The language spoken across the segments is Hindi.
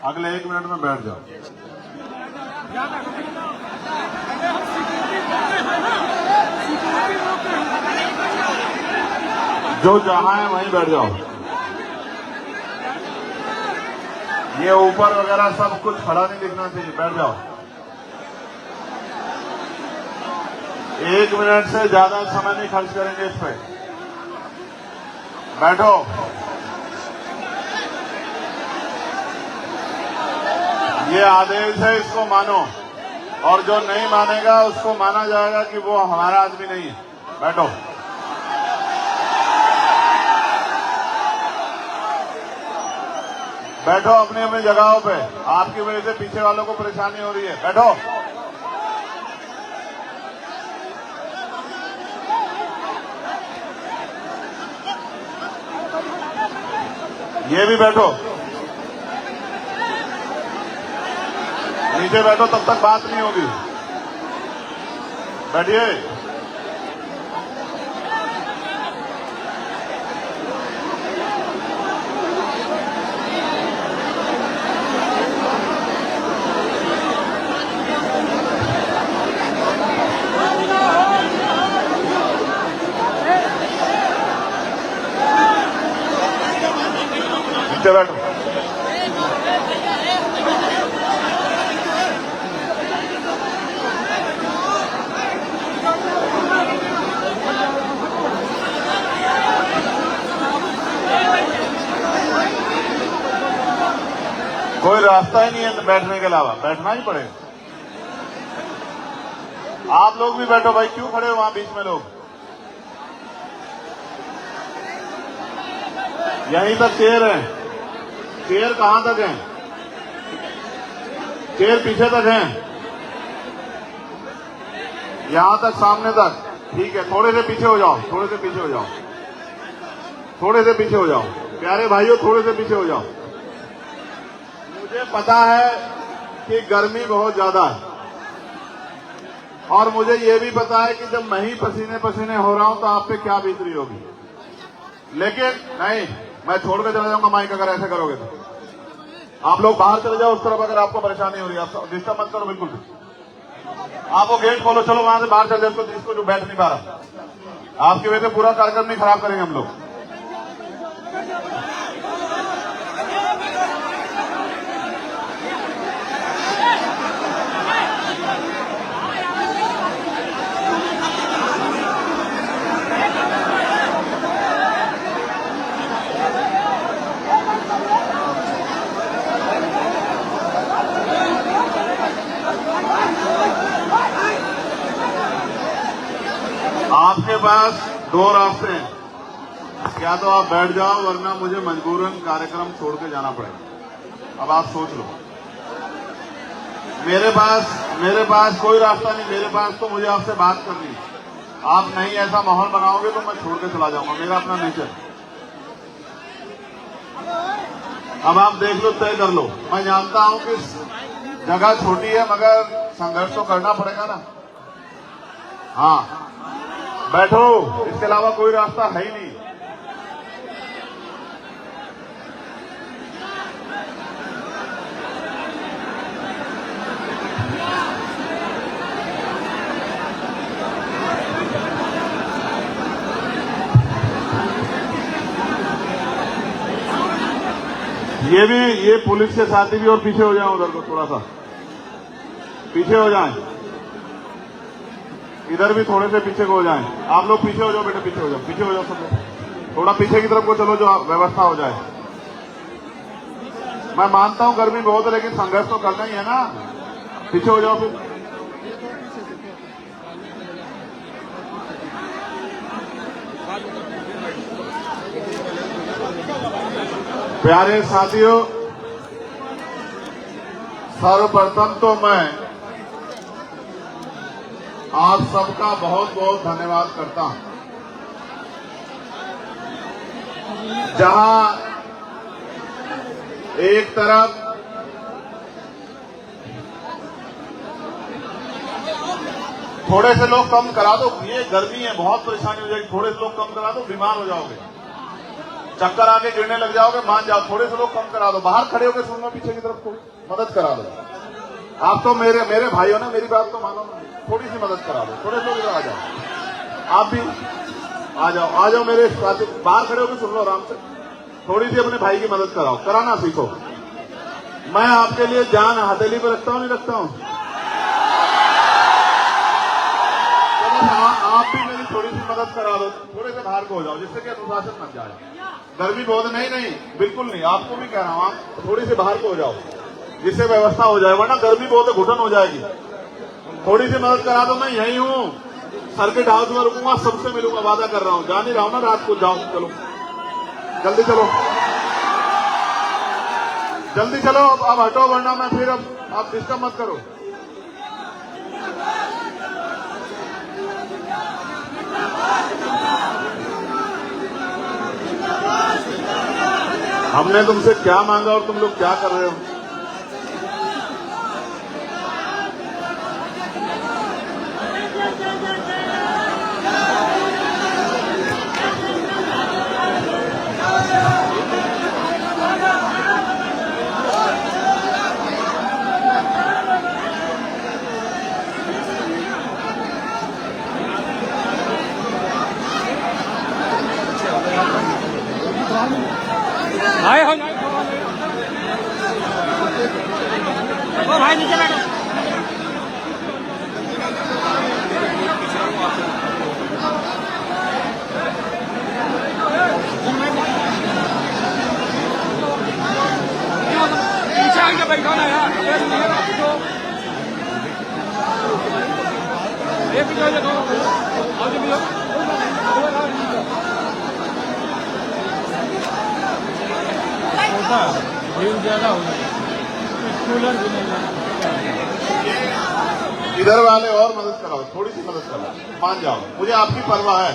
अगले 1 मिनट में बैठ जाओ। जो जहां है वहीं बैठ जाओ। ये ऊपर वगैरह सब कुछ खड़ा नहीं दिखना चाहिए, बैठ जाओ। 1 मिनट से ज्यादा समय नहीं खर्च करेंगे इस पे, बैठो। ये आदेश है, इसको मानो, और जो नहीं मानेगा उसको माना जाएगा कि वो हमारा आदमी नहीं है। बैठो। बैठो अपनी अपनी जगहों पे। आपकी वजह से पीछे वालों को परेशानी हो रही है, बैठो। ये भी बैठो, नीचे बैठो, तब तक बात नहीं होगी। बैठिए। नीचे बैठो। कोई रास्ता ही नहीं है बैठने के अलावा, बैठना ही पड़ेगा। आप लोग भी बैठो भाई, क्यों खड़े हो वहां बीच में लोग? यहीं तक चेयर है। चेयर कहां तक है? चेयर पीछे तक है, यहां तक, सामने तक। ठीक है, थोड़े से पीछे हो जाओ, थोड़े से पीछे हो जाओ, थोड़े से पीछे हो जाओ। प्यारे भाइयों, थोड़े से पीछे हो जाओ। मुझे पता है कि गर्मी बहुत ज्यादा है, और मुझे ये भी पता है कि जब मैं ही पसीने पसीने हो रहा हूं तो आप पे क्या बीत रही होगी। लेकिन नहीं, मैं छोड़ के चला जाऊंगा माइक अगर ऐसे करोगे तो। आप लोग बाहर चले जाओ उस तरफ, अगर आपको परेशानी हो रही है। आप डिस्टर्ब मत करो बिल्कुल भी। आप वो गेट खोलो, चलो वहां से बाहर चल जाओ, जिसको जो बैठ नहीं पा रहा। आपकी वजह से पूरा कार्यक्रम नहीं खराब करेंगे हम लोग। आपके पास 2 रास्ते हैं, या तो आप बैठ जाओ, वरना मुझे मजबूरन कार्यक्रम छोड़ के जाना पड़ेगा। अब आप सोच लो। मेरे पास कोई रास्ता नहीं। मेरे पास तो मुझे आपसे बात करनी है। आप नहीं ऐसा माहौल बनाओगे तो मैं छोड़ के चला जाऊंगा, मेरा अपना नेचर। अब आप देख लो, तय कर लो। मैं जानता हूं कि जगह छोटी है, मगर संघर्ष तो करना पड़ेगा ना। हाँ, बैठो, इसके अलावा कोई रास्ता है ही नहीं। ये पुलिस के साथी भी और पीछे हो जाए, उधर को थोड़ा सा पीछे हो जाएं। इधर भी थोड़े से पीछे को हो जाएं। आप लोग पीछे हो जाओ बेटे, पीछे हो जाओ, पीछे हो जाओ सब लोग। थोड़ा पीछे की तरफ को चलो, जो व्यवस्था हो जाए। मैं मानता हूं गर्मी बहुत है, लेकिन संघर्ष तो करना ही है ना। पीछे हो जाओ फिर। प्यारे साथियों, सर्वप्रथम तो मैं आप सबका बहुत बहुत धन्यवाद करता हूं। जहां एक तरफ थोड़े से लोग कम करा दो, ये गर्मी है, बहुत परेशानी हो जाएगी, थोड़े से लोग कम करा दो, बीमार हो जाओगे। चक्कर आके गिरने लग जाओगे, मान जाओ, थोड़े से लोग कम करा दो, बाहर खड़े होकर सुन लो, पीछे की तरफ को मदद करा दो। आप तो मेरे भाई हो ना, मेरी बात तो मानो, थोड़ी सी मदद करा दो, थोड़े से लोग इधर आ जाओ, आप भी आ जाओ मेरे साथ, बाहर खड़े होकर सुन लो आराम से, थोड़ी सी अपने भाई की मदद कराओ, कराना सीखो। मैं आपके लिए जान हथेली पर रखता हूं, नहीं रखता हूं? आप भी मेरी थोड़ी सी मदद करा दो, थोड़े से बाहर को हो जाओ, जिससे कि अनुशासन बन जाए। गर्मी बहुत नहीं, बिल्कुल नहीं, आपको भी कह रहा हूं, आप थोड़ी सी बाहर को हो जाओ, जिससे व्यवस्था हो जाए, वरना गर्मी बहुत है, घुटन हो जाएगी। थोड़ी सी मदद करा दो, मैं यही हूं, सर्किट हाउस में रुकूंगा, सबसे मिलूंगा, वादा कर रहा हूं, जा नहीं रहा हूं ना रात को, जाओ, चलो जल्दी चलो, जल्दी चलो, अब हटो, वरना मैं फिर अब आप डिस्टर्ब मत करो। हमने तुमसे क्या मांगा और तुम लोग क्या कर रहे हो? आए हो ओ भाई नीचे बैठो। पीछे आके बैठो ना यार, एक वीडियो देखो और जो वीडियो भीड़ ज्यादा हो गई, कूलर भी नहीं। इधर वाले और मदद कराओ, थोड़ी सी मदद कराओ, मान जाओ, मुझे आपकी परवाह है,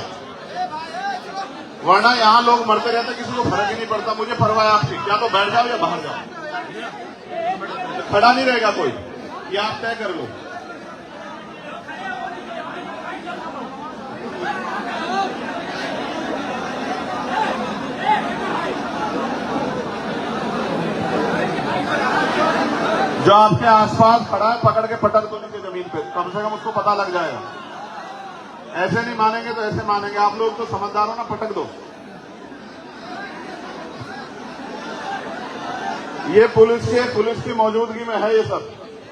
वरना यहाँ लोग मरते रहते, किसी को फर्क ही नहीं पड़ता। मुझे परवाह है आपकी, क्या तो बैठ जाओ या बाहर जाओ, खड़ा नहीं रहेगा कोई, ये आप तय कर लो। जो आपके आसपास खड़ा है, पकड़ के पटक दो नीचे जमीन पे, कम से कम उसको पता लग जाएगा। ऐसे नहीं मानेंगे तो ऐसे मानेंगे, आप लोग तो समझदार हो ना, पटक दो। ये पुलिस की मौजूदगी में है ये सब,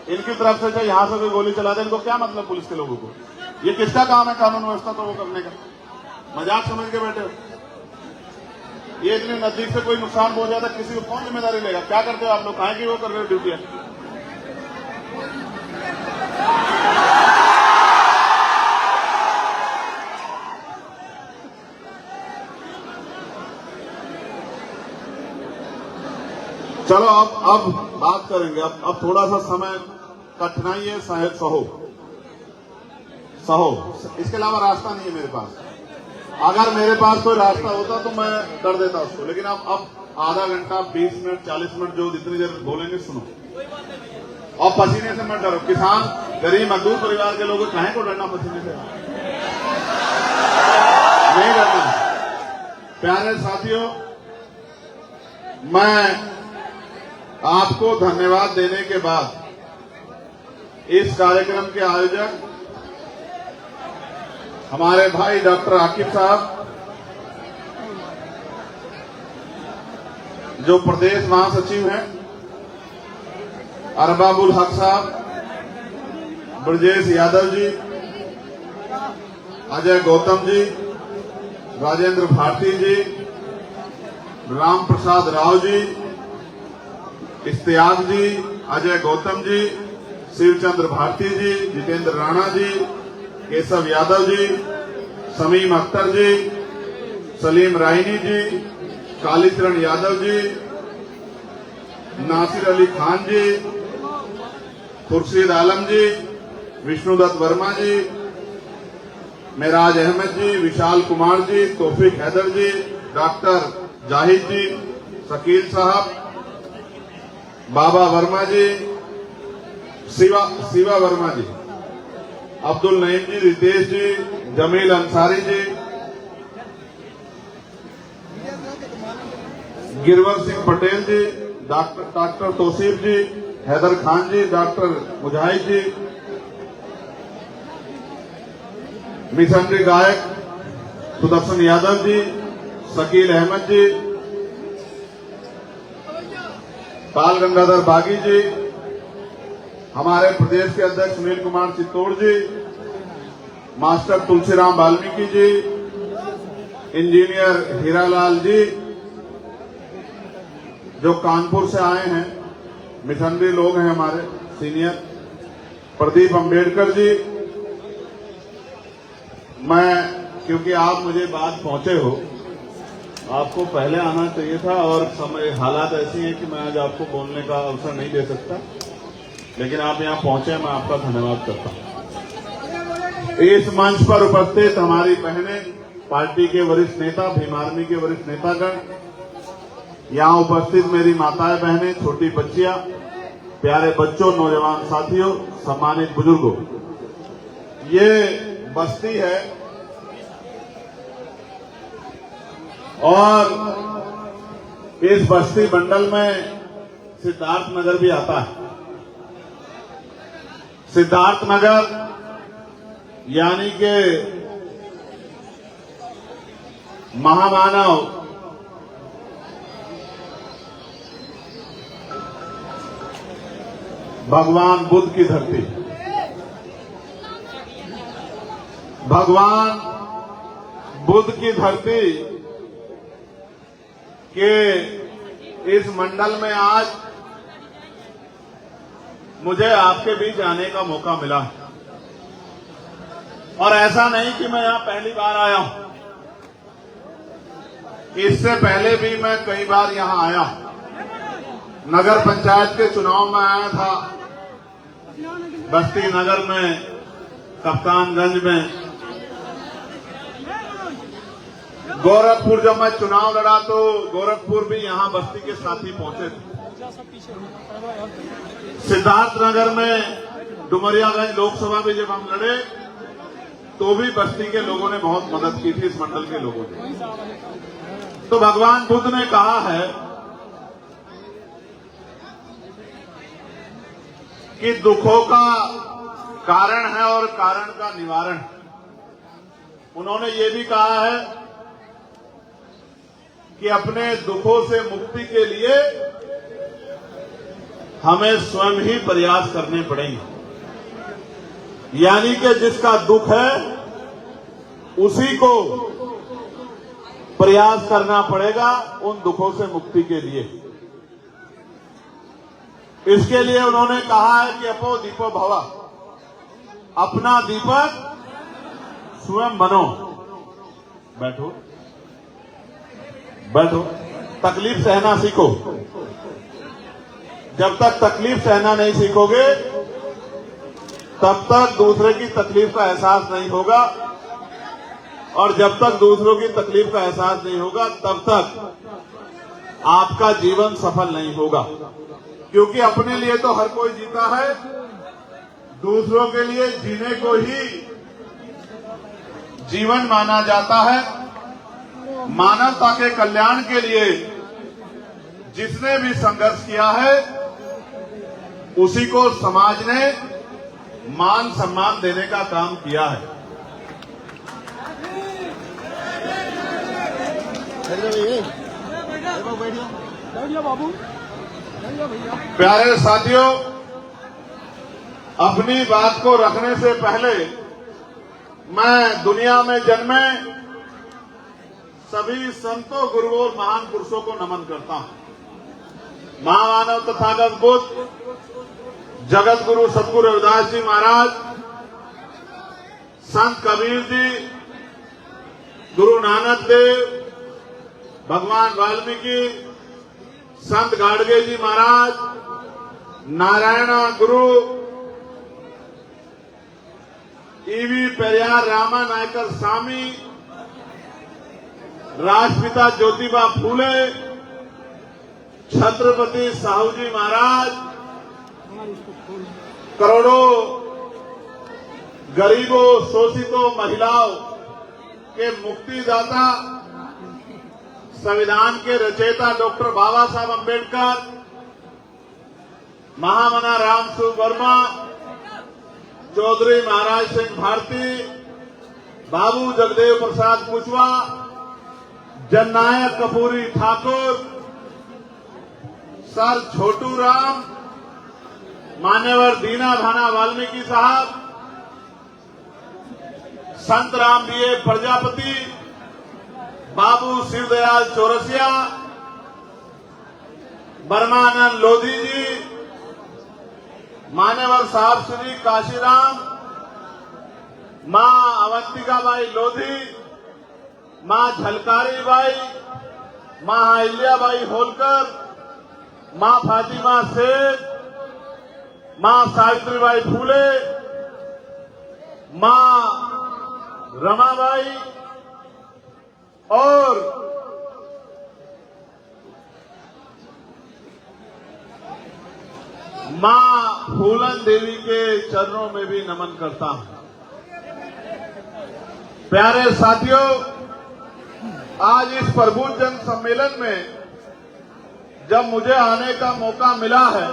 इनकी तरफ से चाहे यहां से कोई गोली चला दे, इनको क्या मतलब पुलिस के लोगों को? ये किसका काम है कानून व्यवस्था तो वो करने का? मजाक समझ के बैठे हो? ये इतने नजदीक से कोई नुकसान पहुंच जाता, किसी को कौन जिम्मेदारी लेगा? क्या करते हो आप लोग, काहे की वो कर रहे हो ड्यूटी? चलो अब बात करेंगे, अब थोड़ा सा समय कठिनाई है, सहो, इसके अलावा रास्ता नहीं है मेरे पास। अगर मेरे पास कोई रास्ता होता तो मैं कर देता उसको, लेकिन अब आधा घंटा 20 मिनट 40 मिनट जो जितनी देर बोलेंगे सुनो, और पसीने से मत डरो। किसान गरीब मजदूर परिवार के लोगों काहे को डरना पसीने से? नहीं डरना। प्यारे साथियों, मैं आपको धन्यवाद देने के बाद इस कार्यक्रम के आयोजक हमारे भाई डॉक्टर आकिब साहब, जो प्रदेश महासचिव हैं, अरबाबुल हक साहब, ब्रजेश यादव जी, अजय गौतम जी, राजेंद्र भारती जी, राम प्रसाद राव जी, इश्तियाक जी, अजय गौतम जी, शिवचंद्र भारती जी, जितेंद्र राणा जी, केशव यादव जी, समीम अख्तर जी, सलीम राइनी जी, कालीचरण यादव जी, नासिर अली खान जी, खुर्शीद आलम जी, विष्णुदत्त वर्मा जी, मेराज अहमद जी, विशाल कुमार जी, तौफीक हैदर जी, डॉक्टर जाहिद जी, शकील साहब, बाबा वर्मा जी, शिवा वर्मा जी, अब्दुल नईम जी, रितेश जी, जमील अंसारी जी, गिरवर सिंह पटेल जी, डॉक्टर तौसीफ जी, हैदर खान जी, डॉक्टर मुजाहिद जी, मिशनरी गायक सुदर्शन यादव जी, शकील अहमद जी, बाल गंगाधर बागी जी, हमारे प्रदेश के अध्यक्ष सुनील कुमार चित्तौड़ जी, मास्टर तुलसीराम वाल्मीकि जी, इंजीनियर हीरालाल जी जो कानपुर से आए हैं, मिशनरी लोग हैं हमारे सीनियर, प्रदीप अंबेडकर जी। मैं, क्योंकि आप मुझे बाद पहुंचे हो, आपको पहले आना चाहिए था और समय हालात ऐसी हैं कि मैं आज आपको बोलने का अवसर नहीं दे सकता, लेकिन आप यहां पहुंचे, मैं आपका धन्यवाद करता हूं। इस मंच पर उपस्थित हमारी बहनें, पार्टी के वरिष्ठ नेता, भीम आर्मी के वरिष्ठ नेतागण, यहां उपस्थित मेरी माताएं बहनें, छोटी बच्चियां, प्यारे बच्चों, नौजवान साथियों, सम्मानित बुजुर्गों, ये बस्ती है और इस बस्ती मंडल में सिद्धार्थ नगर भी आता है। सिद्धार्थ नगर यानी कि महामानव भगवान बुद्ध की धरती, भगवान बुद्ध की धरती के इस मंडल में आज मुझे आपके बीच आने का मौका मिला। और ऐसा नहीं कि मैं यहां पहली बार आया हूं, इससे पहले भी मैं कई बार यहां आया हूं। नगर पंचायत के चुनाव में आया था, बस्ती नगर में, कप्तानगंज में, गोरखपुर जब मैं चुनाव लड़ा तो गोरखपुर भी यहां बस्ती के साथी पहुंचे थे। सिद्धार्थनगर में डुमरियागंज लोकसभा में जब हम लड़े तो भी बस्ती के लोगों ने बहुत मदद की थी, इस मंडल के लोगों ने। तो भगवान बुद्ध ने कहा है कि दुखों का कारण है और कारण का निवारण। उन्होंने ये भी कहा है कि अपने दुखों से मुक्ति के लिए हमें स्वयं ही प्रयास करने पड़ेंगे। यानी कि जिसका दुख है उसी को प्रयास करना पड़ेगा उन दुखों से मुक्ति के लिए। इसके लिए उन्होंने कहा है कि अपो दीपो भव, अपना दीपक स्वयं बनो। बैठो बैठो, तकलीफ सहना सीखो। जब तक तकलीफ सहना नहीं सीखोगे तब तक दूसरे की तकलीफ का एहसास नहीं होगा, और जब तक दूसरों की तकलीफ का एहसास नहीं होगा तब तक आपका जीवन सफल नहीं होगा। क्योंकि अपने लिए तो हर कोई जीता है, दूसरों के लिए जीने को ही जीवन माना जाता है। मानवता के कल्याण के लिए जिसने भी संघर्ष किया है उसी को समाज ने मान सम्मान देने का काम किया है। प्यारे साथियों, अपनी बात को रखने से पहले मैं दुनिया में जन्मे सभी संतों, गुरुओं और महान पुरुषों को नमन करता हूं। महामानव तथागत बुद्ध, जगत गुरु सतगुरु रविदास जी महाराज, संत कबीर जी, गुरु नानक देव, भगवान वाल्मीकि, संत गाडगे जी महाराज, नारायण गुरु, ईवी पेरियार रामा नायकर स्वामी, राष्ट्रपिता ज्योतिबा फूले, छत्रपति साहू जी महाराज, करोड़ों गरीबों, शोषितों, महिलाओं के मुक्तिदाता संविधान के रचयिता डॉक्टर बाबा साहब अम्बेडकर, महामना राम सूर्य वर्मा, चौधरी महाराज सिंह भारती, बाबू जगदेव प्रसाद कुशवाहा, जननायक कपूरी ठाकुर, सर छोटू राम, मान्यवर दीना भाना वाल्मीकि साहब, संत राम बीए प्रजापति, बाबू शिवदयाल चौरसिया, बर्मानंद लोधी जी, मान्यवर साहब श्री काशीराम, मां अवंतिकाबाई लोधी, मां झलकारी बाई, मां अहिल्याबाई होलकर, मां फातिमा सेठ, मां सावित्रीबाई फूले, मां रमाबाई और मां फूलन देवी के चरणों में भी नमन करता हूं। प्यारे साथियों, आज इस प्रबुद्ध जन सम्मेलन में जब मुझे आने का मौका मिला है,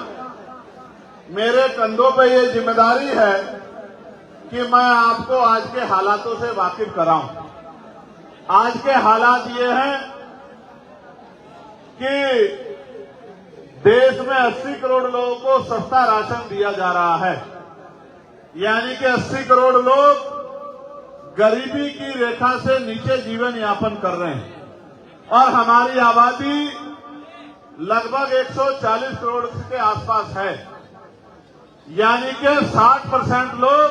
मेरे कंधों पे ये जिम्मेदारी है कि मैं आपको आज के हालातों से वाकिफ कराऊं। आज के हालात ये हैं कि देश में 80 करोड़ लोगों को सस्ता राशन दिया जा रहा है, यानी कि 80 करोड़ लोग गरीबी की रेखा से नीचे जीवन यापन कर रहे हैं और हमारी आबादी लगभग 140 करोड़ के आसपास है, यानी कि 60% लोग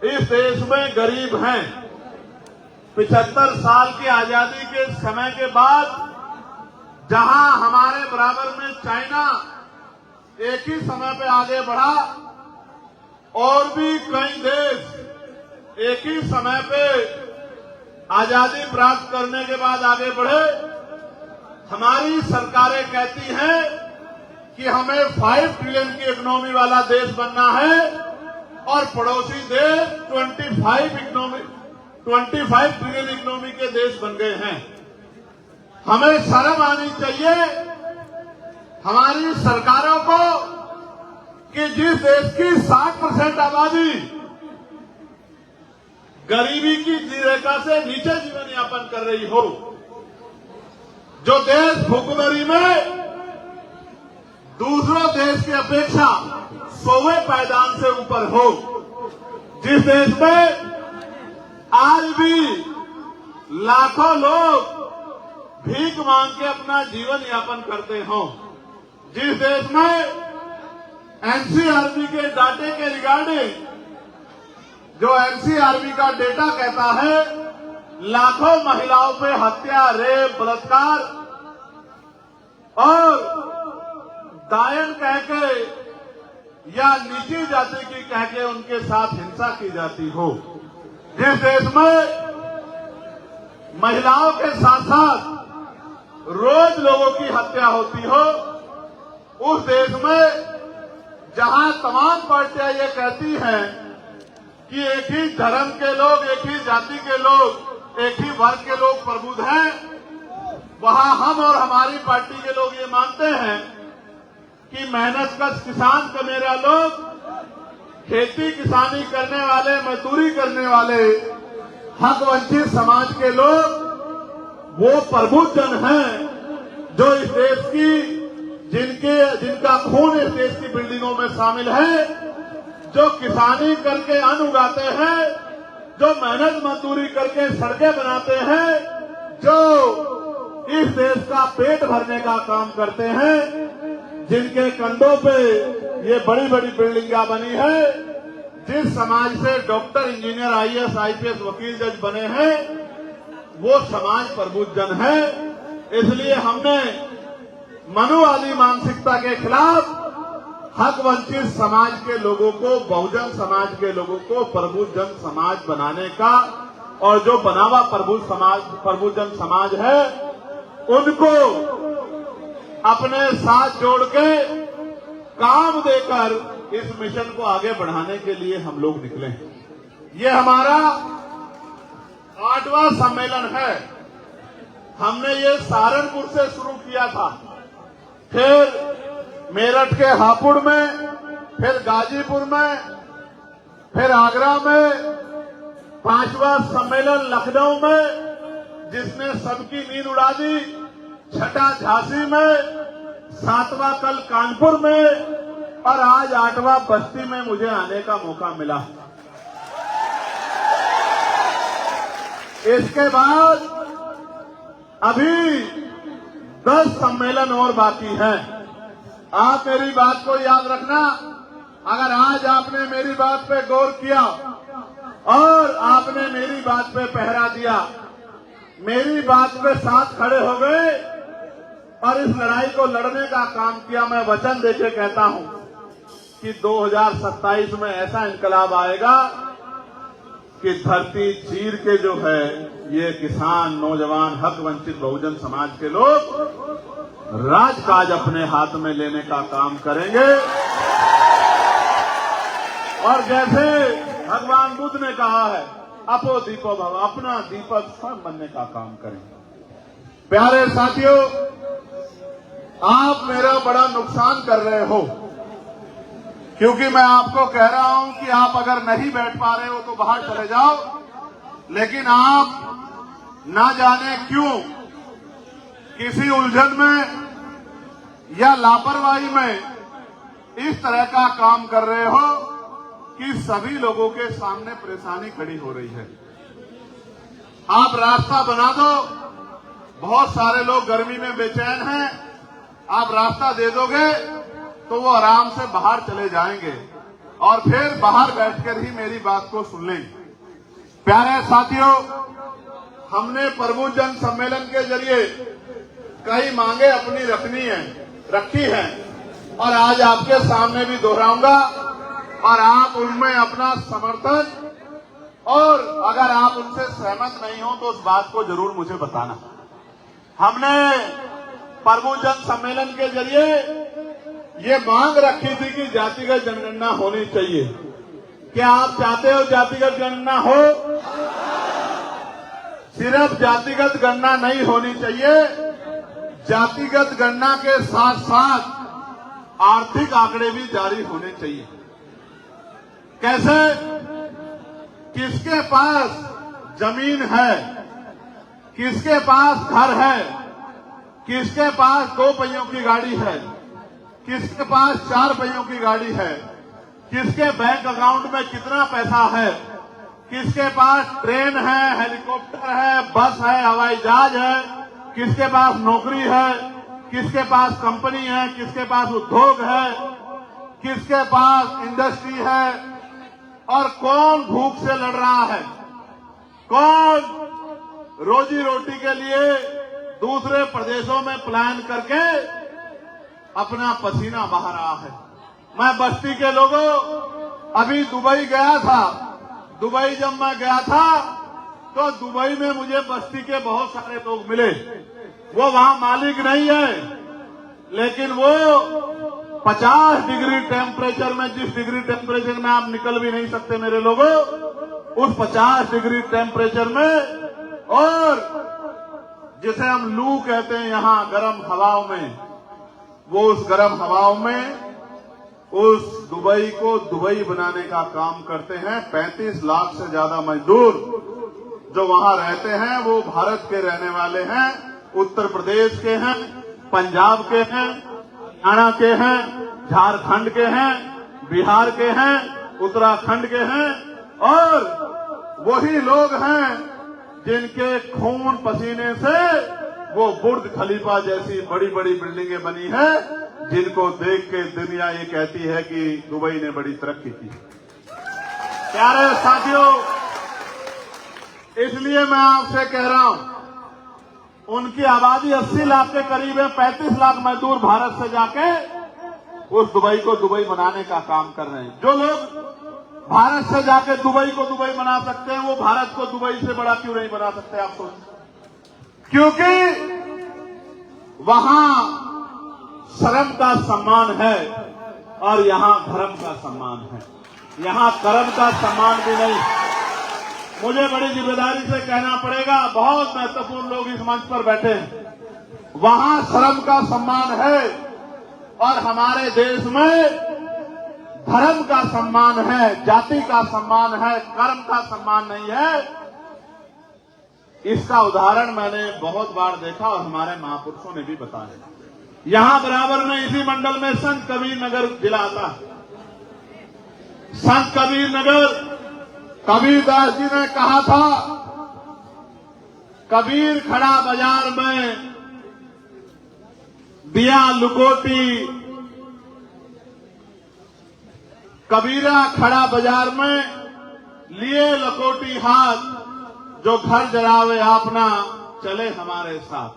इस देश में गरीब हैं। 75 साल की आजादी के समय के बाद जहां हमारे बराबर में चाइना एक ही समय पे आगे बढ़ा और भी कई देश एक ही समय पे आजादी प्राप्त करने के बाद आगे बढ़े, हमारी सरकारें कहती हैं कि हमें 5 ट्रिलियन की इकोनॉमी वाला देश बनना है और पड़ोसी देश 25 ट्रिलियन इकोनॉमी के देश बन गए हैं। हमें शर्म आनी चाहिए हमारी सरकारों को कि जिस देश की 60% आबादी गरीबी की रेखा से नीचे जीवन यापन कर रही हो, जो देश भुखमरी में दूसरों देश की अपेक्षा 100वें पायदान से ऊपर हो, जिस देश में आज भी लाखों लोग भीख मांग के अपना जीवन यापन करते हों, जिस देश में एनसीआरबी के डाटे के रिगार्डिंग जो एनसीआरबी का डेटा कहता है लाखों महिलाओं पे हत्या, रेप, बलात्कार और दायन कह के या नीची जाति की कह के उनके साथ हिंसा की जाती हो, जिस देश में महिलाओं के साथ साथ रोज लोगों की हत्या होती हो, उस देश में जहां तमाम पार्टियां ये कहती हैं कि एक ही धर्म के लोग, एक ही जाति के लोग, एक ही वर्ग के लोग प्रबुद्ध हैं, वहां हम और हमारी पार्टी के लोग ये मानते हैं कि मेहनतकश किसान का मेरा लोग, खेती किसानी करने वाले, मजदूरी करने वाले हक वंचित समाज के लोग वो प्रबुद्ध जन हैं जो इस देश की जिनका खून इस देश की बिल्डिंगों में शामिल है, जो किसानी करके अन्न उगाते हैं, जो मेहनत मजदूरी करके सड़कें बनाते हैं, जो इस देश का पेट भरने का काम करते हैं, जिनके कंधों पे ये बड़ी बड़ी बिल्डिंगें बनी है, जिस समाज से डॉक्टर, इंजीनियर, आईएएस, आईपीएस, वकील, जज बने हैं, वो समाज प्रबुद्ध जन है। इसलिए हमने मनुवादी मानसिकता के खिलाफ हक वंचित समाज के लोगों को, बहुजन समाज के लोगों को प्रबुद्ध जन समाज बनाने का और जो बना हुआ प्रबुद्ध जन समाज है उनको अपने साथ जोड़ के काम देकर इस मिशन को आगे बढ़ाने के लिए हम लोग निकले हैं। ये हमारा 8वां सम्मेलन है हमने ये सहारनपुर से शुरू किया था, फिर मेरठ के हापुड़ में, फिर गाजीपुर में, फिर आगरा में, 5वां सम्मेलन लखनऊ में जिसने सबकी नींद उड़ा दी, 6ठा झांसी में, 7वां कल कानपुर में और आज 8वां बस्ती में मुझे आने का मौका मिला। इसके बाद अभी 10 सम्मेलन और बाकी हैं। आप मेरी बात को याद रखना, अगर आज आपने मेरी बात पे गौर किया और आपने मेरी बात पे पहरा दिया, मेरी बात पे साथ खड़े हो गए और इस लड़ाई को लड़ने का काम किया, मैं वचन देके कहता हूं कि 2027 में ऐसा इनकलाब आएगा कि धरती चीर के जो है ये किसान, नौजवान, हक वंचित बहुजन समाज के लोग राजकाज अपने हाथ में लेने का काम करेंगे। और जैसे भगवान बुद्ध ने कहा है, अपो दीपो भव, अपना दीपक स्वयं बनने का काम करेंगे। प्यारे साथियों, आप मेरा बड़ा नुकसान कर रहे हो, क्योंकि मैं आपको कह रहा हूं कि आप अगर नहीं बैठ पा रहे हो तो बाहर चले जाओ, लेकिन आप ना जाने क्यों किसी उलझन में या लापरवाही में इस तरह का काम कर रहे हो कि सभी लोगों के सामने परेशानी खड़ी हो रही है। आप रास्ता बना दो, बहुत सारे लोग गर्मी में बेचैन हैं, आप रास्ता दे दोगे तो वो आराम से बाहर चले जाएंगे और फिर बाहर बैठकर ही मेरी बात को सुन लेंगे। प्यारे साथियों, हमने प्रभु जन सम्मेलन के जरिए कई मांगे अपनी रखी हैं और आज आपके सामने भी दोहराऊंगा और आप उनमें अपना समर्थन, और अगर आप उनसे सहमत नहीं हो तो उस बात को जरूर मुझे बताना। हमने प्रभु जन सम्मेलन के जरिए ये मांग रखी थी कि जातिगत जनगणना होनी चाहिए। क्या आप चाहते हो जातिगत गणना हो? सिर्फ जातिगत गणना नहीं होनी चाहिए, जातिगत गणना के साथ साथ आर्थिक आंकड़े भी जारी होने चाहिए। कैसे? किसके पास जमीन है, किसके पास घर है, किसके पास 2 पहियों की गाड़ी है, किसके पास 4 पहियों की गाड़ी है, किसके बैंक अकाउंट में कितना पैसा है, किसके पास ट्रेन है, हेलीकॉप्टर है, बस है, हवाई जहाज है, किसके पास नौकरी है, किसके पास कंपनी है, किसके पास उद्योग है, किसके पास इंडस्ट्री है, और कौन भूख से लड़ रहा है, कौन रोजी रोटी के लिए दूसरे प्रदेशों में प्लान करके अपना पसीना बहा रहा है। मैं बस्ती के लोगों, अभी दुबई गया था। दुबई जब मैं गया था तो दुबई में मुझे बस्ती के बहुत सारे लोग मिले। वो वहां मालिक नहीं है, लेकिन वो 50 डिग्री टेम्परेचर में, जिस डिग्री टेम्परेचर में आप निकल भी नहीं सकते मेरे लोगों, उस 50 डिग्री टेम्परेचर में, और जिसे हम लू कहते हैं यहां गर्म हवाओं में, वो उस गर्म हवाओं में उस दुबई को दुबई बनाने का काम करते हैं। 35 लाख से ज्यादा मजदूर जो वहां रहते हैं वो भारत के रहने वाले हैं, उत्तर प्रदेश के हैं, पंजाब के हैं, हरियाणा के हैं, झारखंड के हैं, बिहार के हैं, उत्तराखंड के हैं, और वही लोग हैं जिनके खून पसीने से वो बुर्ज खलीफा जैसी बड़ी बड़ी बिल्डिंगें बनी है, जिनको देख के दुनिया ये कहती है कि दुबई ने बड़ी तरक्की की। प्यारे साथियों, इसलिए मैं आपसे कह रहा हूं, उनकी आबादी 80 लाख के करीब है। 35 लाख मजदूर भारत से जाके उस दुबई को दुबई बनाने का काम कर रहे हैं। जो लोग भारत से जाके दुबई को दुबई बना सकते हैं, वो भारत को दुबई से बड़ा क्यों नहीं बना सकते? आप सोचिए। क्योंकि वहां श्रम का सम्मान है और यहां धर्म का सम्मान है। यहां कर्म का सम्मान भी नहीं। मुझे बड़ी जिम्मेदारी से कहना पड़ेगा, बहुत महत्वपूर्ण लोग इस मंच पर बैठे हैं, वहां श्रम का सम्मान है और हमारे देश में धर्म का सम्मान है, जाति का सम्मान है, कर्म का सम्मान नहीं है। इसका उदाहरण मैंने बहुत बार देखा और हमारे महापुरुषों ने भी बताया। यहां बराबर में इसी मंडल में संत कबीर नगर जिला आता है। संत कबीर नगर, कबीरदास जी ने कहा था, कबीर खड़ा बाजार में दिया लुकोटी, कबीरा खड़ा बाजार में लिए लकोटी हाथ, जो घर जरावे अपना चले हमारे साथ।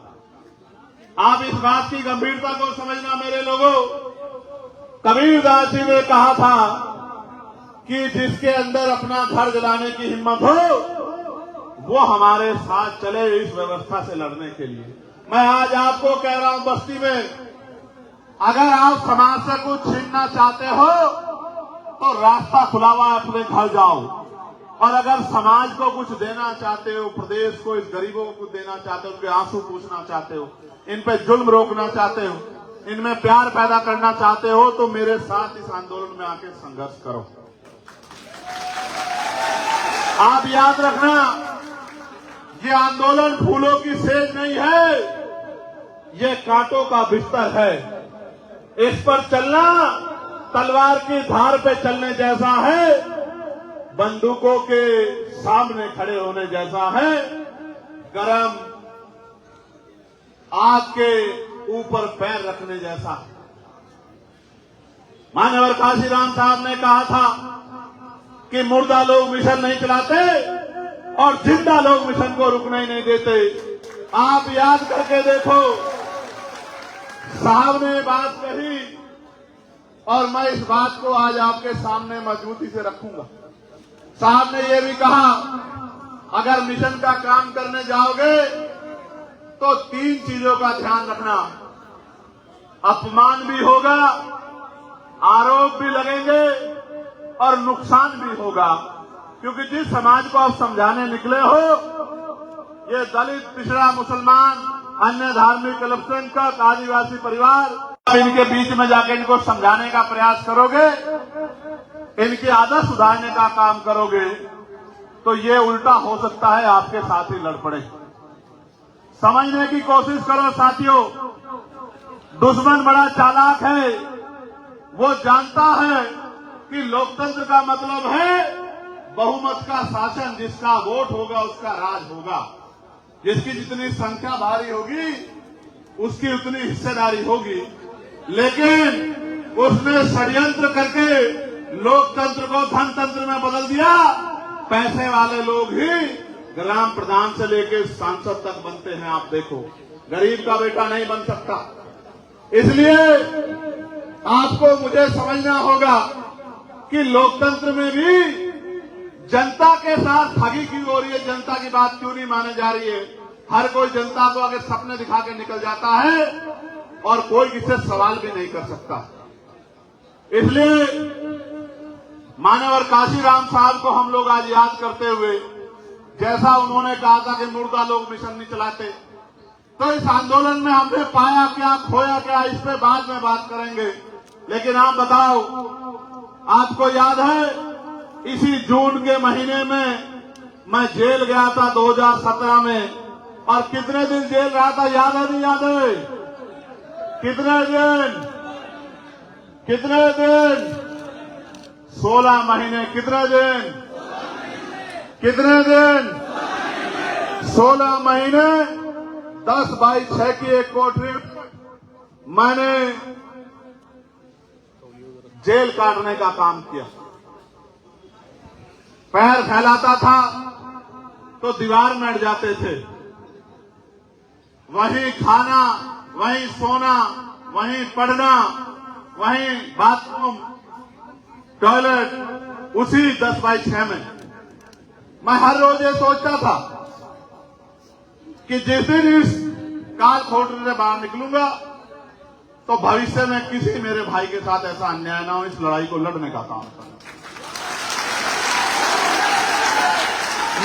आप इस बात की गंभीरता को समझना मेरे लोगों। कबीरदास जी ने कहा था कि जिसके अंदर अपना घर जलाने की हिम्मत हो, वो हमारे साथ चले इस व्यवस्था से लड़ने के लिए। मैं आज आपको कह रहा हूं, बस्ती में अगर आप समाज से कुछ छीनना चाहते हो तो रास्ता खुला हुआ है, अपने घर जाओ। और अगर समाज को कुछ देना चाहते हो, प्रदेश को, इस गरीबों को कुछ देना चाहते हो, उनके आंसू पूछना चाहते हो, इन पे जुल्म रोकना चाहते हो, इनमें प्यार पैदा करना चाहते हो, तो मेरे साथ इस आंदोलन में आके संघर्ष करो। आप याद रखना, ये आंदोलन फूलों की सेज नहीं है, ये कांटों का बिस्तर है। इस पर चलना तलवार की धार पे चलने जैसा है, बंदूकों के सामने खड़े होने जैसा है, गरम आग के ऊपर पैर रखने जैसा है। मान्यवर काशीराम साहब ने कहा था कि मुर्दा लोग मिशन नहीं चलाते और जिंदा लोग मिशन को रुकने ही नहीं देते। आप याद करके देखो, साहब ने बात कही और मैं इस बात को आज आपके सामने मजबूती से रखूंगा। साहब ने यह भी कहा, अगर मिशन का काम करने जाओगे तो 3 चीजों का ध्यान रखना, अपमान भी होगा, आरोप भी लगेंगे और नुकसान भी होगा। क्योंकि जिस समाज को आप समझाने निकले हो, ये दलित, पिछड़ा, मुसलमान, अन्य धार्मिक अल्पसंख्यक, आदिवासी परिवार, इनके बीच में जाकर इनको समझाने का प्रयास करोगे, इनकी आदत सुधारने का काम करोगे, तो ये उल्टा हो सकता है, आपके साथ ही लड़ पड़े। समझने की कोशिश करो साथियों, दुश्मन बड़ा चालाक है। वो जानता है कि लोकतंत्र का मतलब है बहुमत का शासन, जिसका वोट होगा उसका राज होगा, जिसकी जितनी संख्या भारी होगी उसकी उतनी हिस्सेदारी होगी। लेकिन उसने षड्यंत्र करके लोकतंत्र को धनतंत्र में बदल दिया। पैसे वाले लोग ही ग्राम प्रधान से लेकर सांसद तक बनते हैं। आप देखो, गरीब का बेटा नहीं बन सकता। इसलिए आपको मुझे समझना होगा कि लोकतंत्र में भी जनता के साथ ठगी क्यों हो रही है, जनता की बात क्यों नहीं माने जा रही है। हर कोई जनता को आगे सपने दिखा के निकल जाता है और कोई किसी सवाल भी नहीं कर सकता। इसलिए मान्यवर काशीराम साहब को हम लोग आज याद करते हुए, जैसा उन्होंने कहा था कि मुर्दा लोग मिशन नहीं चलाते, तो इस आंदोलन में हमने पाया क्या, खोया क्या, इस पे बाद में बात करेंगे। लेकिन आप बताओ, आपको याद है इसी जून के महीने में मैं जेल गया था 2017 में, और कितने दिन जेल रहा था, याद है नहीं याद है? कितने दिन? 16 महीने। कितने दिन? 16 महीने 10/6 की एक कोठरी मैंने जेल काटने का काम किया। पैर फैलाता था तो दीवार में अड़ जाते थे, वहीं खाना, वहीं सोना, वहीं पढ़ना, वहीं बाथरूम, टॉयलेट, उसी 10/6 में। मैं हर रोज ये सोचता था कि जिस दिन इस काल कोठरी से बाहर निकलूंगा तो भविष्य में किसी मेरे भाई के साथ ऐसा अन्याय ना हो, इस लड़ाई को लड़ने का काम करना।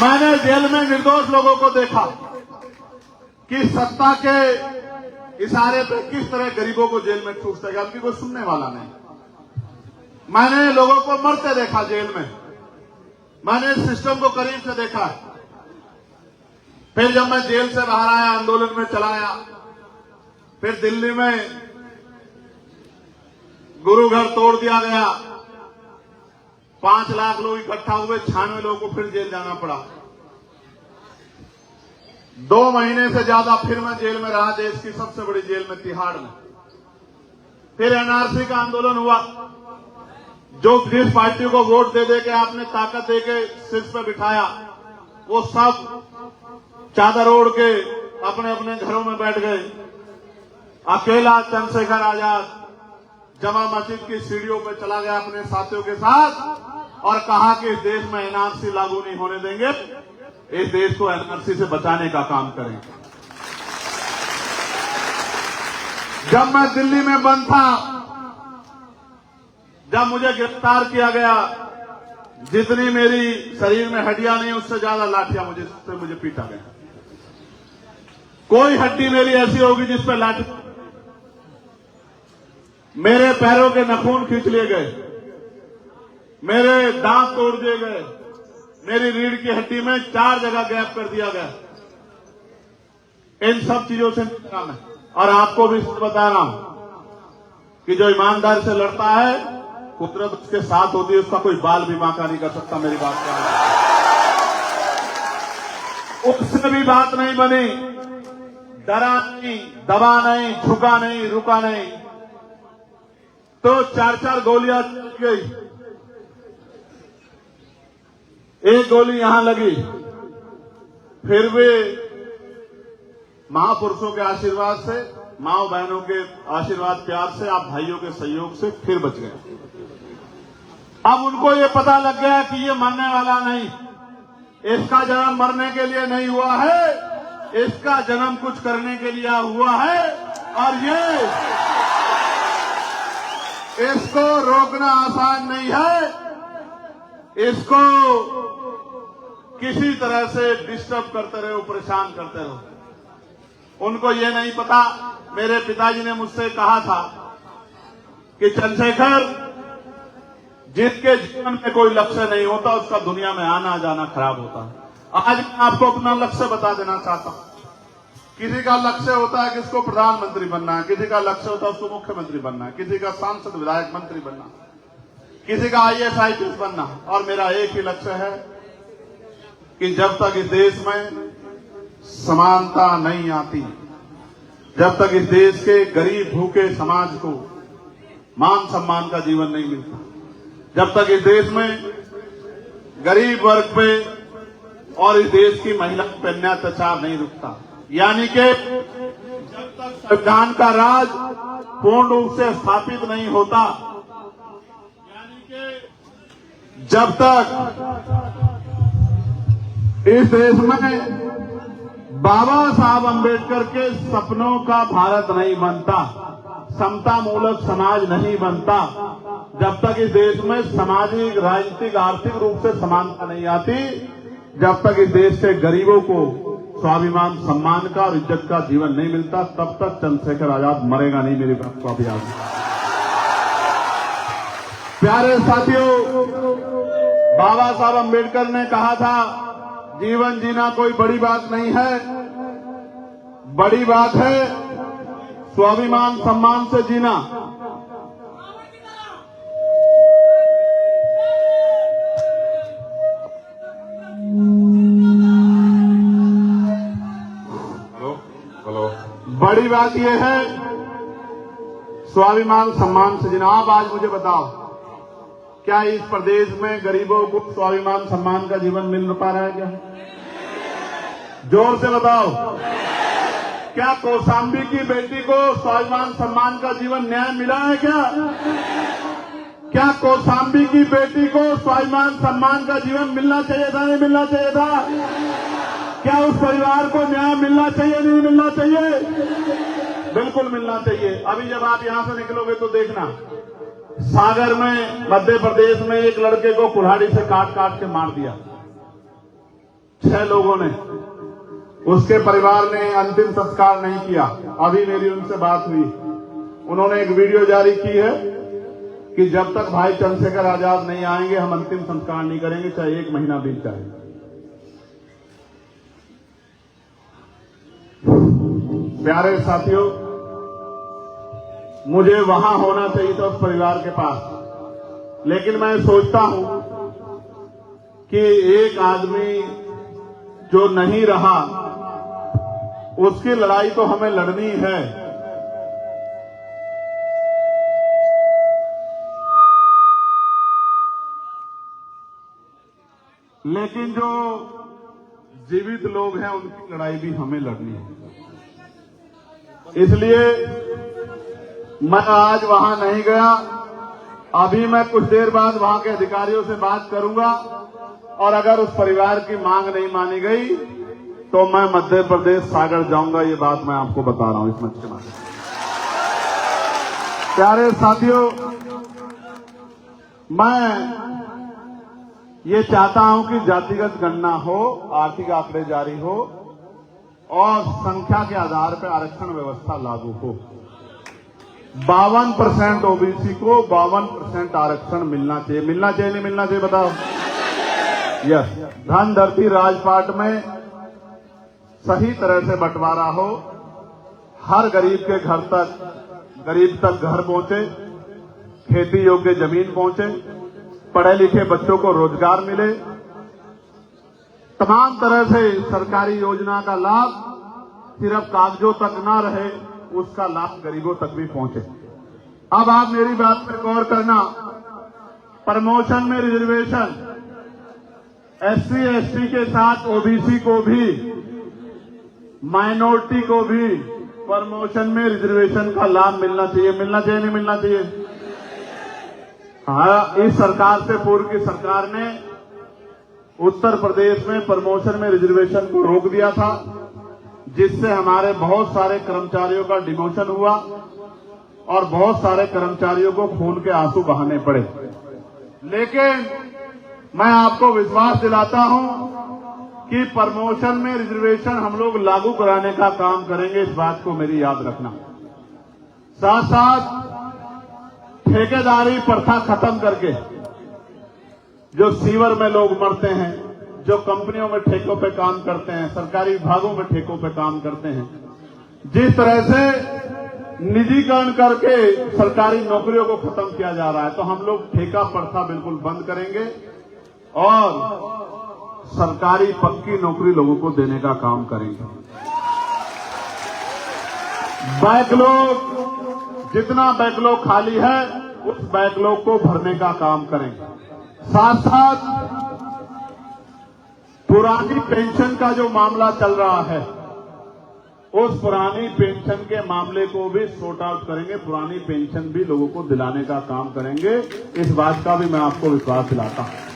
मैंने जेल में निर्दोष लोगों को देखा कि सत्ता के इशारे पे किस तरह गरीबों को जेल में ठूस देगा, उनकी कोई सुनने वाला नहीं। मैंने लोगों को मरते देखा जेल में, मैंने सिस्टम को करीब से देखा। फिर जब मैं जेल से बाहर आया, आंदोलन में चला आया, फिर दिल्ली में गुरु घर तोड़ दिया गया, 5 लाख लोग इकट्ठा हुए, 96 लोगों को फिर जेल जाना पड़ा। 2 महीने से ज्यादा फिर मैं जेल में रहा, देश की सबसे बड़ी जेल में, तिहाड़ में। फिर एनआरसी का आंदोलन हुआ, जिस पार्टी को वोट दे के आपने ताकत दे के सिर पे बिठाया, वो सब चादर ओढ़ के अपने अपने घरों में बैठ गए। अकेला चंद्रशेखर आजाद जमा मस्जिद की सीढ़ियों पर चला गया अपने साथियों के साथ और कहा कि इस देश में एनआरसी लागू नहीं होने देंगे, इस देश को एनआरसी से बचाने का काम करेंगे। जब मैं दिल्ली में बंद था, जब मुझे गिरफ्तार किया गया, जितनी मेरी शरीर में हड्डियां नहीं, उससे ज्यादा लाठियां मुझे पीटा गया। कोई हड्डी मेरी ऐसी होगी जिस पर लाठी, मेरे पैरों के नाखून खींच लिए गए, मेरे दांत तोड़ दिए गए, मेरी रीढ़ की हड्डी में 4 जगह गैप कर दिया गया। इन सब चीजों से निपटा मैं, और आपको भी बता रहा हूं कि जो ईमानदार से लड़ता है, कुदरत उसके साथ होती है, उसका कोई बाल भी बांका नहीं कर सकता। मेरी बात क्या है, उससे भी बात नहीं बनी, डरा नहीं, दबा नहीं, झुका नहीं, रुका नहीं, तो 4-4 गोलियां चल गई। एक गोली यहां लगी, फिर भी महापुरुषों के आशीर्वाद से, माओ बहनों के आशीर्वाद प्यार से, आप भाइयों के सहयोग से फिर बच गए। अब उनको ये पता लग गया कि ये मरने वाला नहीं, इसका जन्म मरने के लिए नहीं हुआ है, इसका जन्म कुछ करने के लिए हुआ है, और ये इसको रोकना आसान नहीं है। इसको किसी तरह से डिस्टर्ब करते रहो, परेशान करते रहो। उनको ये नहीं पता, मेरे पिताजी ने मुझसे कहा था कि चंद्रशेखर, जिसके जीवन में कोई लक्ष्य नहीं होता, उसका दुनिया में आना जाना खराब होता है। आज मैं आपको अपना लक्ष्य बता देना चाहता हूं। किसी का लक्ष्य होता है कि इसको प्रधानमंत्री बनना है, किसी का लक्ष्य होता है उसको मुख्यमंत्री बनना है, किसी का सांसद विधायक मंत्री बनना, किसी का IAS IPS बनना, और मेरा एक ही लक्ष्य है कि जब तक इस देश में समानता नहीं आती, जब तक इस देश के गरीब भूखे समाज को मान सम्मान का जीवन नहीं मिलता, जब तक इस देश में गरीब वर्ग पे और इस देश की महिला पे अत्याचार नहीं रुकता, यानी कि जब तक संविधान का राज पूर्ण रूप से स्थापित नहीं होता, यानी कि जब तक इस देश में बाबा साहब अम्बेडकर के सपनों का भारत नहीं बनता, समता मूलक समाज नहीं बनता, जब तक इस देश में सामाजिक, राजनीतिक, आर्थिक रूप से समानता नहीं आती, जब तक इस देश के गरीबों को स्वाभिमान, सम्मान का और इज्जत का जीवन नहीं मिलता, तब तक चंद्रशेखर आजाद मरेगा नहीं। मेरी बात को अभी याद। प्यारे साथियों, बाबा साहब अम्बेडकर ने कहा था, जीवन जीना कोई बड़ी बात नहीं है, बड़ी बात है स्वाभिमान सम्मान से जीना। बड़ी बात यह है स्वाभिमान सम्मान से जीना। आप आज मुझे बताओ, क्या इस प्रदेश में गरीबों को स्वाभिमान सम्मान का जीवन मिल पा रहा है? क्या जोर से बताओ, क्या कौशाम्बी की बेटी को स्वाभिमान सम्मान का जीवन न्याय मिला है? क्या कौशाम्बी की बेटी को स्वाभिमान सम्मान का जीवन मिलना चाहिए था, नहीं मिलना चाहिए था? क्या उस परिवार को न्याय मिलना चाहिए, नहीं मिलना चाहिए? बिल्कुल मिलना चाहिए। अभी जब आप यहां से निकलोगे तो देखना, सागर में, मध्य प्रदेश में एक लड़के को कुल्हाड़ी से काट काट के मार दिया। 6 लोगों ने, उसके परिवार ने अंतिम संस्कार नहीं किया। अभी मेरी उनसे बात हुई, उन्होंने एक वीडियो जारी की है कि जब तक भाई चंद्रशेखर आजाद नहीं आएंगे हम अंतिम संस्कार नहीं करेंगे, चाहे 1 महीना बीत जाए। प्यारे साथियों, मुझे वहां होना चाहिए था उस परिवार के पास, लेकिन मैं सोचता हूं कि एक आदमी जो नहीं रहा उसकी लड़ाई तो हमें लड़नी है। लेकिन जो जीवित लोग हैं उनकी लड़ाई भी हमें लड़नी है। इसलिए मैं आज वहां नहीं गया। अभी मैं कुछ देर बाद वहां के अधिकारियों से बात करूंगा और अगर उस परिवार की मांग नहीं मानी गई तो मैं मध्य प्रदेश सागर जाऊंगा। ये बात मैं आपको बता रहा हूं इस मंच के माध्यम से। प्यारे साथियों, मैं ये चाहता हूं कि जातिगत गणना हो, आर्थिक आंकड़े जारी हो और संख्या के आधार पर आरक्षण व्यवस्था लागू हो। 52% ओबीसी को 52% आरक्षण मिलना चाहिए। मिलना चाहिए नहीं मिलना चाहिए बताओ? यस। धन धरती राजपाट में सही तरह से बंटवारा हो, हर गरीब के घर तक घर पहुंचे, खेती योग्य जमीन पहुंचे, पढ़े लिखे बच्चों को रोजगार मिले, तमाम तरह से सरकारी योजना का लाभ सिर्फ कागजों तक ना रहे, उसका लाभ गरीबों तक भी पहुंचे। अब आप मेरी बात पर गौर करना। प्रमोशन में रिजर्वेशन एससी एसटी के साथ ओबीसी को भी, माइनॉरिटी को भी प्रमोशन में रिजर्वेशन का लाभ मिलना चाहिए। मिलना चाहिए नहीं मिलना चाहिए? हाँ, इस सरकार से पूर्व की सरकार ने उत्तर प्रदेश में प्रमोशन में रिजर्वेशन को रोक दिया था, जिससे हमारे बहुत सारे कर्मचारियों का डिमोशन हुआ और बहुत सारे कर्मचारियों को खून के आंसू बहाने पड़े। लेकिन मैं आपको विश्वास दिलाता हूं कि प्रमोशन में रिजर्वेशन हम लोग लागू कराने का काम करेंगे, इस बात को मेरी याद रखना। साथ साथ ठेकेदारी प्रथा खत्म करके, जो सीवर में लोग मरते हैं, जो कंपनियों में ठेकों पे काम करते हैं, सरकारी विभागों में ठेकों पे काम करते हैं, जिस तरह से निजीकरण करके सरकारी नौकरियों को खत्म किया जा रहा है, तो हम लोग ठेका प्रथा बिल्कुल बंद करेंगे और सरकारी पक्की नौकरी लोगों को देने का काम करेंगे। बैकलॉग, जितना बैकलॉग खाली है उस बैकलॉग को भरने का काम करेंगे। साथ साथ पुरानी पेंशन का जो मामला चल रहा है, उस पुरानी पेंशन के मामले को भी सॉर्ट आउट करेंगे, पुरानी पेंशन भी लोगों को दिलाने का काम करेंगे। इस बात का भी मैं आपको विश्वास दिलाता हूं।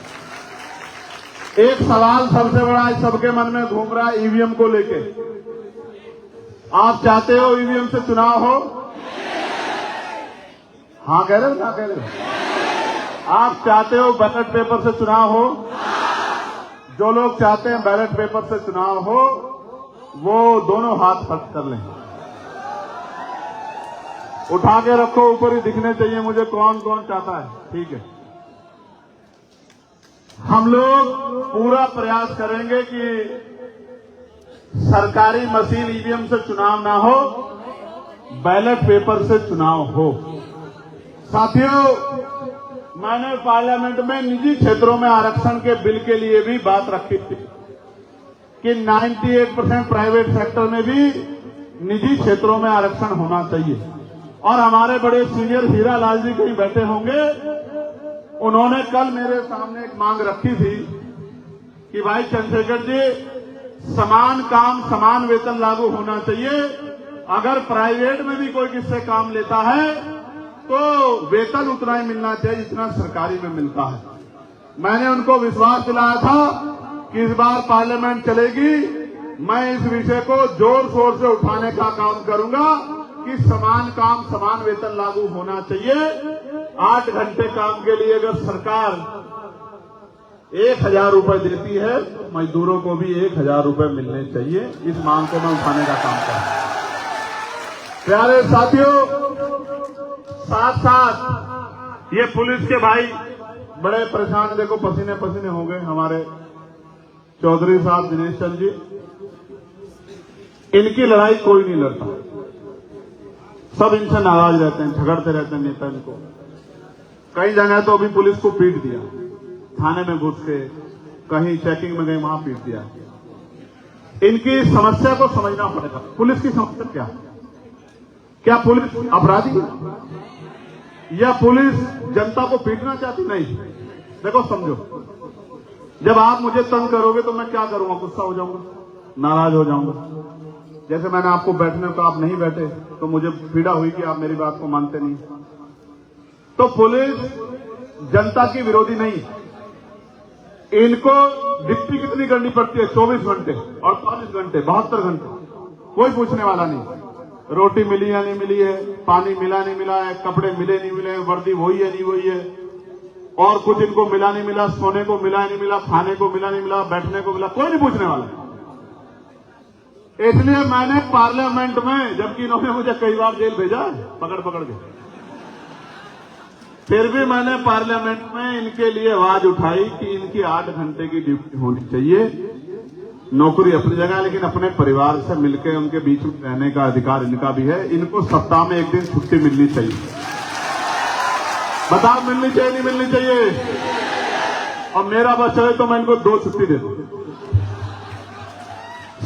एक सवाल सबसे बड़ा सबके मन में घूम रहा है ईवीएम को लेके। आप चाहते हो ईवीएम से चुनाव हो? हाँ कह रहे हो ना कह रहे हो? आप चाहते हो बैलेट पेपर से चुनाव हो? जो लोग चाहते हैं बैलेट पेपर से चुनाव हो, वो दोनों हाथ खर्च कर लें। उठा के रखो, ऊपर ही दिखने चाहिए मुझे कौन कौन चाहता है। ठीक है, हम लोग पूरा प्रयास करेंगे कि सरकारी मशीन ईवीएम से चुनाव ना हो, बैलेट पेपर से चुनाव हो। साथियों, मैंने पार्लियामेंट में निजी क्षेत्रों में आरक्षण के बिल के लिए भी बात रखी थी कि 98% प्राइवेट सेक्टर में भी निजी क्षेत्रों में आरक्षण होना चाहिए। और हमारे बड़े सीनियर हीरा लाल जी कहीं बैठे होंगे, उन्होंने कल मेरे सामने एक मांग रखी थी कि भाई चंद्रशेखर जी, समान काम समान वेतन लागू होना चाहिए। अगर प्राइवेट में भी कोई किससे काम लेता है तो वेतन उतना ही मिलना चाहिए जितना सरकारी में मिलता है। मैंने उनको विश्वास दिलाया था कि इस बार पार्लियामेंट चलेगी, मैं इस विषय को जोर शोर से उठाने का काम करूंगा कि समान काम समान वेतन लागू होना चाहिए। 8 घंटे काम के लिए अगर सरकार 1,000 रुपए देती है, तो मजदूरों को भी 1,000 रुपए मिलने चाहिए। इस मांग को मैं उठाने का काम कर रहा हूं। प्यारे साथियों, साथ साथ ये पुलिस के भाई बड़े परेशान, देखो पसीने पसीने हो गए हमारे चौधरी साहब दिनेश चंद जी। इनकी लड़ाई कोई नहीं लड़ता, सब इनसे नाराज रहते हैं, झगड़ते रहते हैं नेता इनको। कई जगह तो अभी पुलिस को पीट दिया, थाने में घुस के, कहीं चेकिंग में गए वहां पीट दिया। इनकी समस्या को समझना पड़ेगा। पुलिस की समस्या क्या है? क्या पुलिस अपराधी है या पुलिस जनता को पीटना चाहती? नहीं। देखो समझो, जब आप मुझे तंग करोगे तो मैं क्या करूंगा? गुस्सा हो जाऊंगा, नाराज हो जाऊंगा। जैसे मैंने आपको बैठने को, आप नहीं बैठे तो मुझे पीड़ा हुई कि आप मेरी बात को मानते नहीं। तो पुलिस जनता की विरोधी नहीं। इनको ड्यूटी कितनी करनी पड़ती है? 24 घंटे, 48 घंटे, 72 घंटे, कोई पूछने वाला नहीं। रोटी मिली या नहीं मिली है, पानी मिला नहीं मिला है, कपड़े मिले नहीं मिले, वर्दी वही है नहीं वही है, और कुछ इनको मिला नहीं मिला, सोने को मिला नहीं मिला, खाने को मिला नहीं मिला, बैठने को मिला, कोई नहीं पूछने वाला। इसलिए मैंने पार्लियामेंट में, जबकि इन्होंने मुझे कई बार जेल भेजा पकड़ पकड़ के, फिर भी मैंने पार्लियामेंट में इनके लिए आवाज उठाई कि इनकी 8 घंटे की ड्यूटी होनी चाहिए। नौकरी अपनी जगह, लेकिन अपने परिवार से मिलकर उनके बीच में रहने का अधिकार इनका भी है। इनको सप्ताह में 1 दिन छुट्टी मिलनी चाहिए। बताओ मिलनी चाहिए नहीं मिलनी चाहिए? और मेरा बस चले तो मैं इनको 2 छुट्टी दे दूं।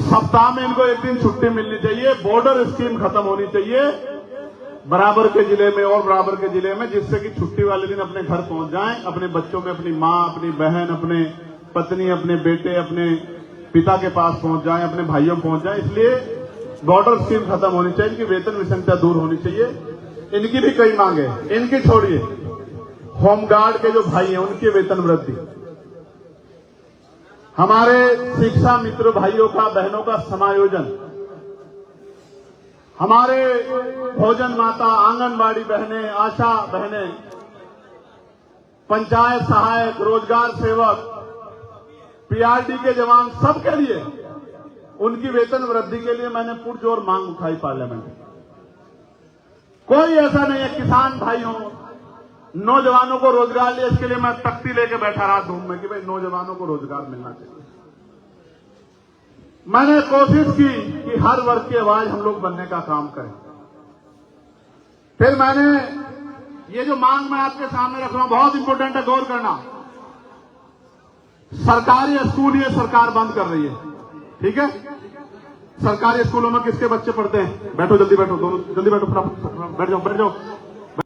सप्ताह में इनको 1 दिन छुट्टी मिलनी चाहिए। बॉर्डर स्कीम खत्म होनी चाहिए बराबर के जिले में और बराबर के जिले में, जिससे कि छुट्टी वाले दिन अपने घर पहुंच जाएं, अपने बच्चों में अपनी मां, अपनी बहन, अपने पत्नी, अपने बेटे, अपने पिता के पास पहुंच जाएं, अपने भाइयों पहुंच जाएं। इसलिए बॉर्डर स्कीम खत्म होनी चाहिए, इनकी वेतन विषमता दूर होनी चाहिए। इनकी भी कई मांगे, इनकी छोड़िए, होमगार्ड के जो भाई हैं उनकी वेतन वृद्धि, हमारे शिक्षा मित्र भाइयों का, बहनों का समायोजन, हमारे भोजन माता, आंगनबाड़ी बहनें, आशा बहनें, पंचायत सहायक, रोजगार सेवक, पीआरडी के जवान, सबके लिए उनकी वेतन वृद्धि के लिए मैंने पुरजोर मांग उठाई पार्लियामेंट में। कोई ऐसा नहीं है, किसान भाई हो, नौजवानों को रोजगार लिया, इसके लिए मैं तख्ती लेके बैठा रहा धूम में कि भाई नौजवानों को रोजगार मिलना चाहिए। मैंने कोशिश की कि हर वर्ग की आवाज हम लोग बनने का काम करें। फिर मैंने ये जो मांग मैं आपके सामने रख रहा हूं, बहुत इंपॉर्टेंट है, गौर करना। सरकारी स्कूल ये सरकार बंद कर रही है, ठीक है? सरकारी स्कूलों में किसके बच्चे पढ़ते हैं? बैठो, जल्दी बैठो, दोनों जल्दी बैठो, फटाफट बैठ जाओ, बैठ जाओ।